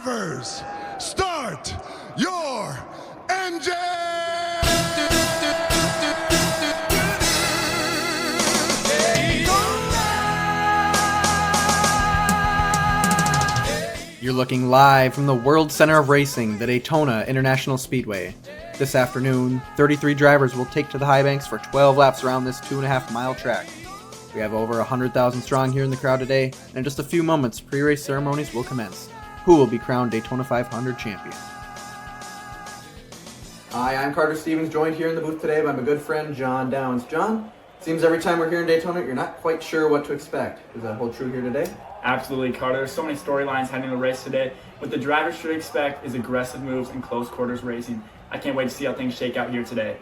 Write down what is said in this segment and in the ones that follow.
Drivers, start your engine! You're looking live from the World Center of Racing, the Daytona International Speedway. This afternoon, 33 drivers will take to the high banks for 12 laps around this 2.5-mile track. We have over 100,000 strong here in the crowd today, and in just a few moments, pre-race ceremonies will commence. Who will be crowned Daytona 500 champion? Hi, I'm Carter Stevens, joined here in the booth today by my good friend John Downs. John, it seems every time we're here in Daytona, you're not quite sure what to expect. Does that hold true here today? Absolutely, Carter. There's so many storylines heading into the race today. What the drivers should expect is aggressive moves and close quarters racing. I can't wait to see how things shake out here today.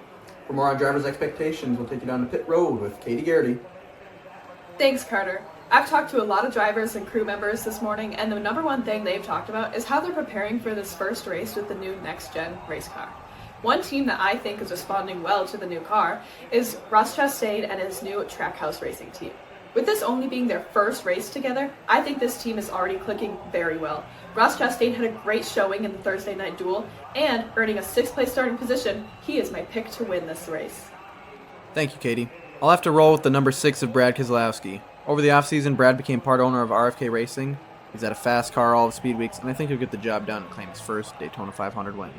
For more on drivers' expectations, we'll take you down to pit road with Katie Geraghty. Thanks, Carter. I've talked to a lot of drivers and crew members this morning, and the number one thing they've talked about is how they're preparing for this first race with the new next-gen race car. One team that I think is responding well to the new car is Ross Chastain and his new Trackhouse Racing team. With this only being their first race together, I think this team is already clicking very well. Ross Chastain had a great showing in the Thursday night duel, and earning a 6th place starting position, he is my pick to win this race. Thank you, Katie. I'll have to roll with the number 6 of Brad Keselowski. Over the offseason, Brad became part owner of RFK Racing. He's had a fast car all of speed weeks, and I think he'll get the job done and claim his first Daytona 500 win.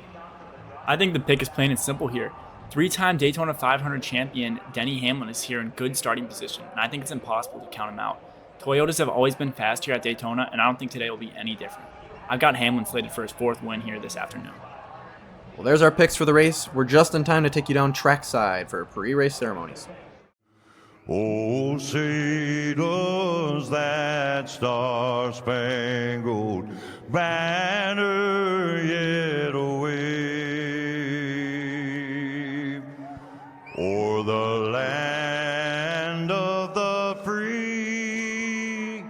I think the pick is plain and simple here. 3-time Daytona 500 champion Denny Hamlin is here in good starting position, and I think it's impossible to count him out. Toyotas have always been fast here at Daytona, and I don't think today will be any different. I've got Hamlin slated for his 4th win here this afternoon. Well, there's our picks for the race. We're just in time to take you down trackside for pre-race ceremonies. Oh, say does that star-spangled banner yet wave o'er the land of the free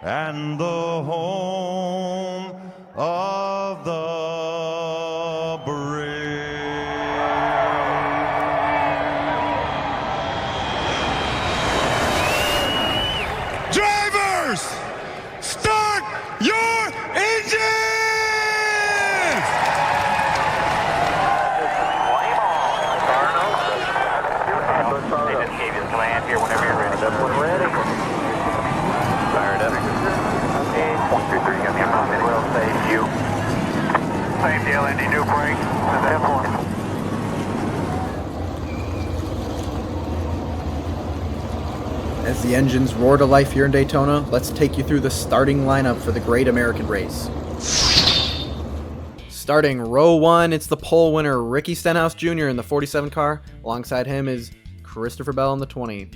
and the home of the brave. Drivers, start your engines! They just gave you the command here whenever you're ready. That one ready. Fired up. And 0.33, got me a minute. Well, thank you. Same deal, Andy. New brake. That one. As the engines roar to life here in Daytona, let's take you through the starting lineup for the Great American Race. Starting row 1, it's the pole winner, Ricky Stenhouse Jr. in the 47 car. Alongside him is Christopher Bell in the 20.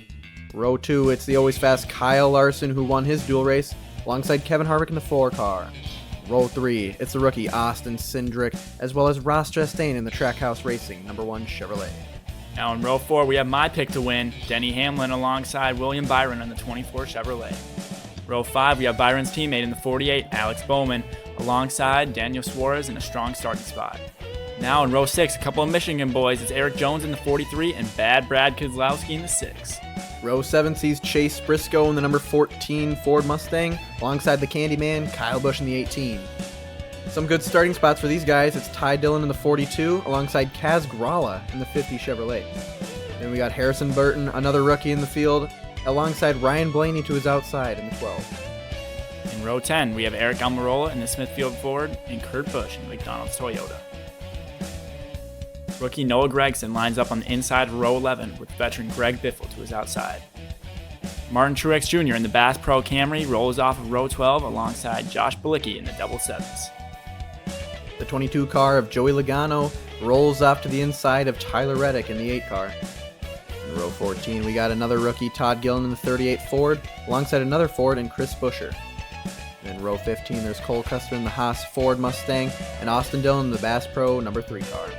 Row 2, it's the always fast Kyle Larson, who won his dual race, alongside Kevin Harvick in the 4 car. Row 3, it's the rookie Austin Cindric, as well as Ross Chastain in the Trackhouse Racing number 1 Chevrolet. Now in row 4, we have my pick to win, Denny Hamlin alongside William Byron in the 24 Chevrolet. Row 5, we have Byron's teammate in the 48, Alex Bowman, alongside Daniel Suarez in a strong starting spot. Now in row 6, a couple of Michigan boys, it's Eric Jones in the 43 and Bad Brad Keselowski in the 6. Row 7 sees Chase Briscoe in the number 14 Ford Mustang, alongside the Candyman, Kyle Busch in the 18. Some good starting spots for these guys. It's Ty Dillon in the 42, alongside Kaz Grala in the 50 Chevrolet. Then we got Harrison Burton, another rookie in the field, alongside Ryan Blaney to his outside in the 12. In row 10, we have Eric Almirola in the Smithfield Ford and Kurt Busch in the McDonald's Toyota. Rookie Noah Gragson lines up on the inside of row 11 with veteran Greg Biffle to his outside. Martin Truex Jr. in the Bass Pro Camry rolls off of row 12 alongside Josh Bilicki in the double sevens. The 22 car of Joey Logano rolls off to the inside of Tyler Reddick in the 8 car. In row 14, we got another rookie, Todd Gillen in the 38 Ford, alongside another Ford and Chris Buescher. In row 15, there's Cole Custer in the Haas Ford Mustang, and Austin Dillon in the Bass Pro number 3 car.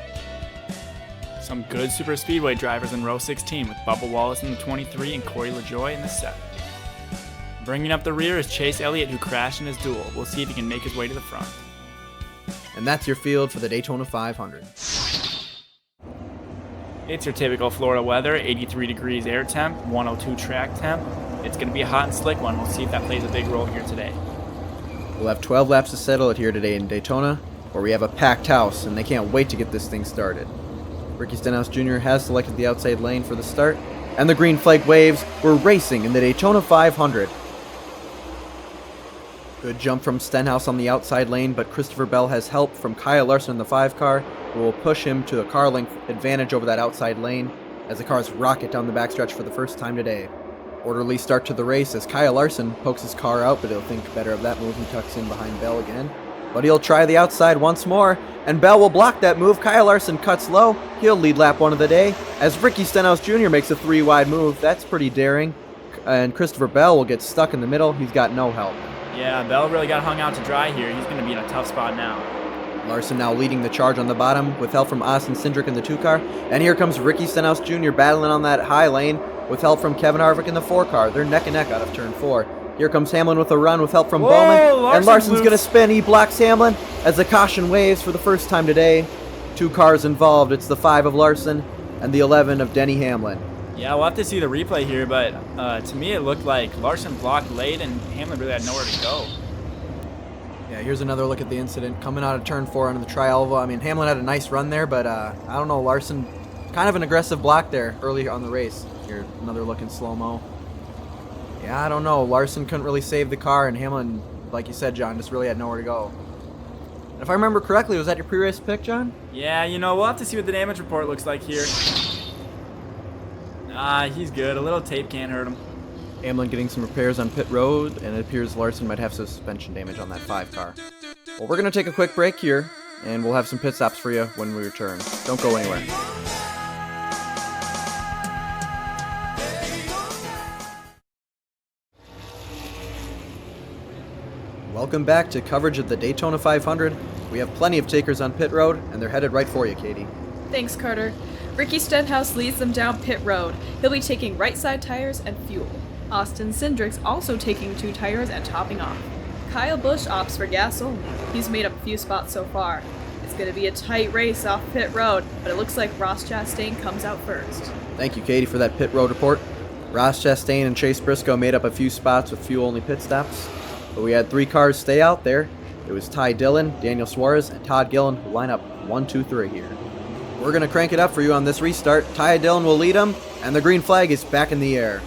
Some good super speedway drivers in row 16 with Bubba Wallace in the 23 and Corey LaJoie in the 7. Bringing up the rear is Chase Elliott, who crashed in his duel. We'll see if he can make his way to the front. And that's your field for the Daytona 500. It's your typical Florida weather, 83 degrees air temp, 102 track temp. It's going to be a hot and slick one. We'll see if that plays a big role here today. We'll have 12 laps to settle it here today in Daytona, where we have a packed house, and they can't wait to get this thing started. Ricky Stenhouse Jr. has selected the outside lane for the start, and the green flag waves. We're racing in the Daytona 500. Good jump from Stenhouse on the outside lane, but Christopher Bell has help from Kyle Larson in the 5 car, who will push him to a car length advantage over that outside lane as the cars rocket down the backstretch for the first time today. Orderly start to the race as Kyle Larson pokes his car out, but he'll think better of that move and tucks in behind Bell again. But he'll try the outside once more, and Bell will block that move. Kyle Larson cuts low. He'll lead lap 1 of the day as Ricky Stenhouse Jr. makes a 3-wide move. That's pretty daring. And Christopher Bell will get stuck in the middle. He's got no help. Yeah, Bell really got hung out to dry here. He's going to be in a tough spot now. Larson now leading the charge on the bottom with help from Austin Cindric in the 2 car. And here comes Ricky Stenhouse Jr. battling on that high lane with help from Kevin Harvick in the 4 car. They're neck and neck out of turn 4. Here comes Hamlin with a run with help from Bowman. And Larson's going to spin. He blocks Hamlin as the caution waves for the first time today. 2 cars involved. It's the 5 of Larson and the 11 of Denny Hamlin. Yeah, we'll have to see the replay here, but to me it looked like Larson blocked late and Hamlin really had nowhere to go. Yeah, here's another look at the incident. Coming out of turn 4 under the tri-elbow. I mean, Hamlin had a nice run there, but I don't know, Larson, kind of an aggressive block there early on the race. Here, another look in slow-mo. Yeah, I don't know. Larson couldn't really save the car, and Hamlin, like you said, John, just really had nowhere to go. And if I remember correctly, was that your pre-race pick, John? Yeah, you know, we'll have to see what the damage report looks like here. He's good. A little tape can't hurt him. Hamlin getting some repairs on pit road, and it appears Larson might have suspension damage on that 5 car. Well, we're going to take a quick break here, and we'll have some pit stops for you when we return. Don't go anywhere. Welcome back to coverage of the Daytona 500. We have plenty of takers on pit road, and they're headed right for you, Katie. Thanks, Carter. Ricky Stenhouse leads them down pit road. He'll be taking right side tires and fuel. Austin Cindric's also taking 2 tires and topping off. Kyle Busch opts for gas only. He's made up a few spots so far. It's going to be a tight race off pit road, but it looks like Ross Chastain comes out first. Thank you, Katie, for that pit road report. Ross Chastain and Chase Briscoe made up a few spots with fuel-only pit stops, but we had 3 cars stay out there. It was Ty Dillon, Daniel Suarez, and Todd Gillen who line up 1, 2, 3 here. We're going to crank it up for you on this restart. Ty Dillon will lead them, and the green flag is back in the air.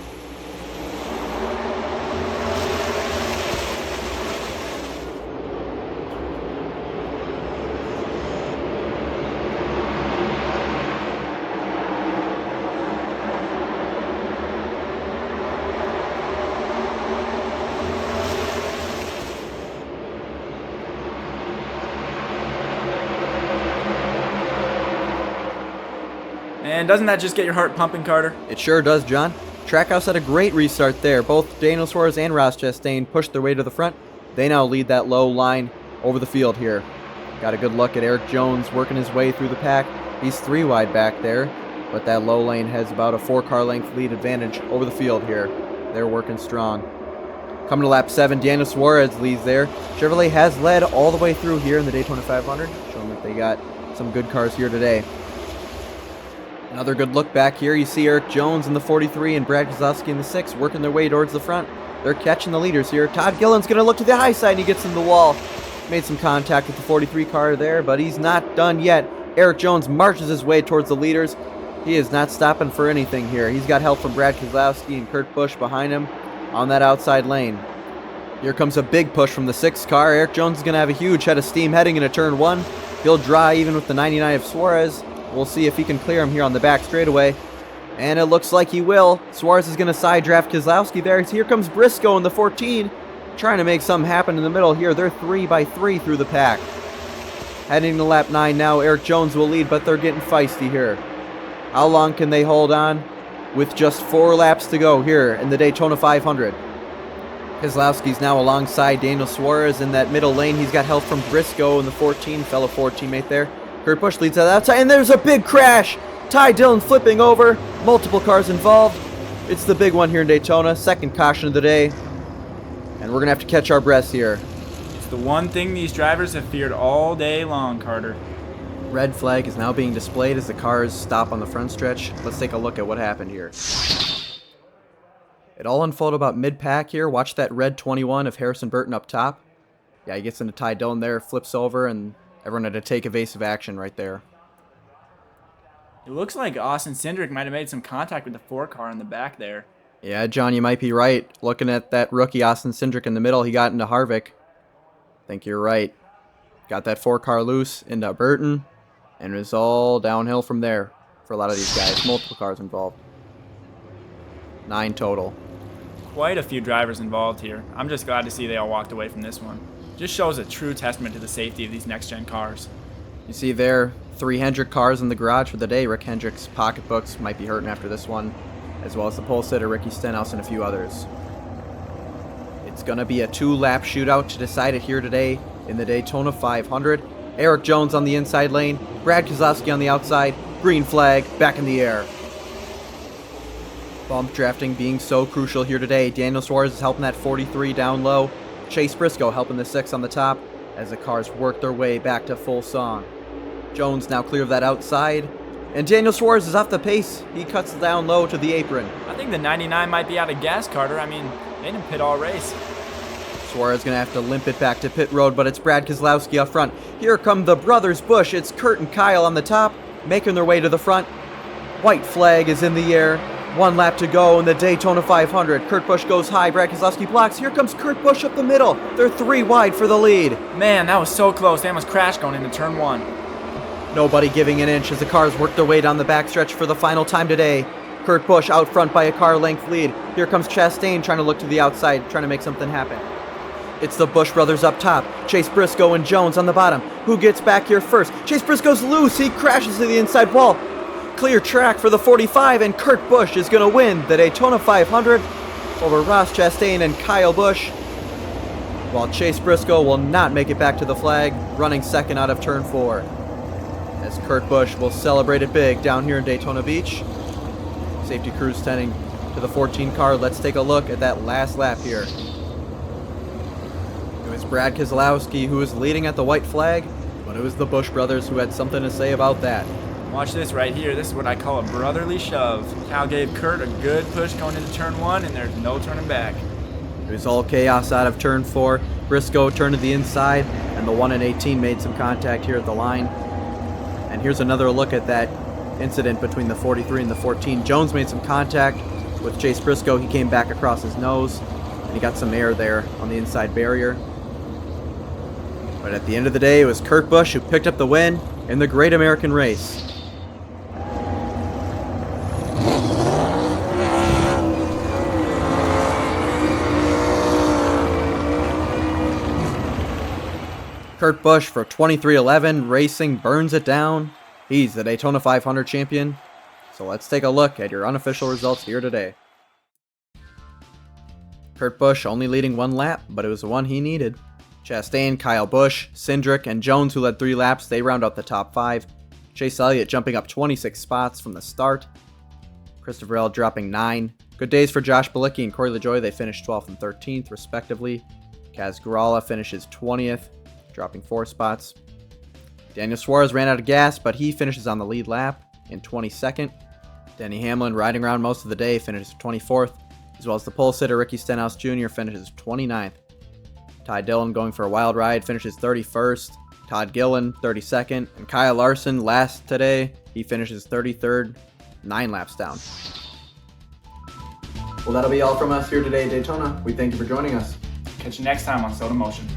And doesn't that just get your heart pumping, Carter? It sure does, John. Trackhouse had a great restart there. Both Daniel Suarez and Ross Chastain pushed their way to the front. They now lead that low line over the field here. Got a good look at Eric Jones working his way through the pack. He's 3 wide back there, but that low lane has about a 4-car length lead advantage over the field here. They're working strong. Coming to lap 7, Daniel Suarez leads there. Chevrolet has led all the way through here in the Daytona 500, showing that they got some good cars here today. Another good look back here. You see Eric Jones in the 43 and Brad Keselowski in the 6 working their way towards the front. They're catching the leaders here. Todd Gillen's going to look to the high side and he gets in the wall. Made some contact with the 43 car there, but he's not done yet. Eric Jones marches his way towards the leaders. He is not stopping for anything here. He's got help from Brad Keselowski and Kurt Busch behind him on that outside lane. Here comes a big push from the 6 car. Eric Jones is going to have a huge head of steam heading into turn 1. He'll dry even with the 99 of Suarez. We'll see if he can clear him here on the back straightaway. And it looks like he will. Suarez is going to side draft Keselowski there. Here comes Briscoe in the 14. Trying to make something happen in the middle here. They're 3 by 3 through the pack. Heading to lap 9 now. Eric Jones will lead, but they're getting feisty here. How long can they hold on with just 4 laps to go here in the Daytona 500? Keselowski's now alongside Daniel Suarez in that middle lane. He's got help from Briscoe in the 14, fellow Ford teammate there. Kurt Busch leads to the outside, and there's a big crash. Ty Dillon flipping over. Multiple cars involved. It's the big one here in Daytona. Second caution of the day. And we're going to have to catch our breaths here. It's the one thing these drivers have feared all day long, Carter. Red flag is now being displayed as the cars stop on the front stretch. Let's take a look at what happened here. It all unfolded about mid-pack here. Watch that red 21 of Harrison Burton up top. Yeah, he gets into Ty Dillon there, flips over, and everyone had to take evasive action right there. It looks like Austin Cindric might have made some contact with the 4 car in the back there. Yeah, John, you might be right. Looking at that rookie Austin Cindric in the middle, he got into Harvick. I think you're right. Got that 4 car loose into Burton, and it was all downhill from there for a lot of these guys. Multiple cars involved. 9 total. Quite a few drivers involved here. I'm just glad to see they all walked away from this one. Just shows a true testament to the safety of these next-gen cars. You see there, 3 Hendrick cars in the garage for the day. Rick Hendrick's pocketbooks might be hurting after this one, as well as the pole sitter Ricky Stenhouse and a few others. It's going to be a 2-lap shootout to decide it here today in the Daytona 500. Eric Jones on the inside lane, Brad Keselowski on the outside, green flag, back in the air. Bump drafting being so crucial here today. Daniel Suarez is helping that 43 down low. Chase Briscoe helping the 6 on the top as the cars work their way back to full song. Jones now clear of that outside, and Daniel Suarez is off the pace. He cuts down low to the apron. I think the 99 might be out of gas, Carter. I mean, they didn't pit all race. Suarez going to have to limp it back to pit road, but it's Brad Keselowski up front. Here come the brothers Busch. It's Kurt and Kyle on the top, making their way to the front. White flag is in the air. 1 lap to go in the Daytona 500. Kurt Busch goes high. Brad Keselowski blocks. Here comes Kurt Busch up the middle. They're 3 wide for the lead. Man, that was so close. They almost crashed going into turn 1. Nobody giving an inch as the cars work their way down the backstretch for the final time today. Kurt Busch out front by a car length lead. Here comes Chastain trying to look to the outside, trying to make something happen. It's the Busch brothers up top. Chase Briscoe and Jones on the bottom. Who gets back here first? Chase Briscoe's loose. He crashes to the inside wall. Clear track for the 45, and Kurt Busch is going to win the Daytona 500 over Ross Chastain and Kyle Busch, while Chase Briscoe will not make it back to the flag, running second out of turn 4. As Kurt Busch will celebrate it big down here in Daytona Beach. Safety crews tending to the 14 car. Let's take a look at that last lap here. It was Brad Keselowski who was leading at the white flag, but it was the Busch brothers who had something to say about that. Watch this right here. This is what I call a brotherly shove. Cal gave Kurt a good push going into turn 1, and there's no turning back. It was all chaos out of turn 4. Briscoe turned to the inside, and the 1 and 18 made some contact here at the line. And here's another look at that incident between the 43 and the 14. Jones made some contact with Chase Briscoe. He came back across his nose, and he got some air there on the inside barrier. But at the end of the day, it was Kurt Busch who picked up the win in the Great American Race. Kurt Busch for 2311 Racing burns it down. He's the Daytona 500 champion. So let's take a look at your unofficial results here today. Kurt Busch only leading 1 lap, but it was the one he needed. Chastain, Kyle Busch, Cindric, and Jones, who led 3 laps, they round out the top 5. Chase Elliott jumping up 26 spots from the start. Christopher Bell dropping 9. Good days for Josh Bilicki and Corey LaJoie. They finished 12th and 13th, respectively. Kaz Grala finishes 20th, dropping 4 spots. Daniel Suarez ran out of gas, but he finishes on the lead lap in 22nd. Denny Hamlin, riding around most of the day, finishes 24th, as well as the pole sitter Ricky Stenhouse Jr. finishes 29th. Ty Dillon, going for a wild ride, finishes 31st. Todd Gillen, 32nd. And Kyle Larson, last today, he finishes 33rd, 9 laps down. Well, that'll be all from us here today at Daytona. We thank you for joining us. Catch you next time on Sota Motion.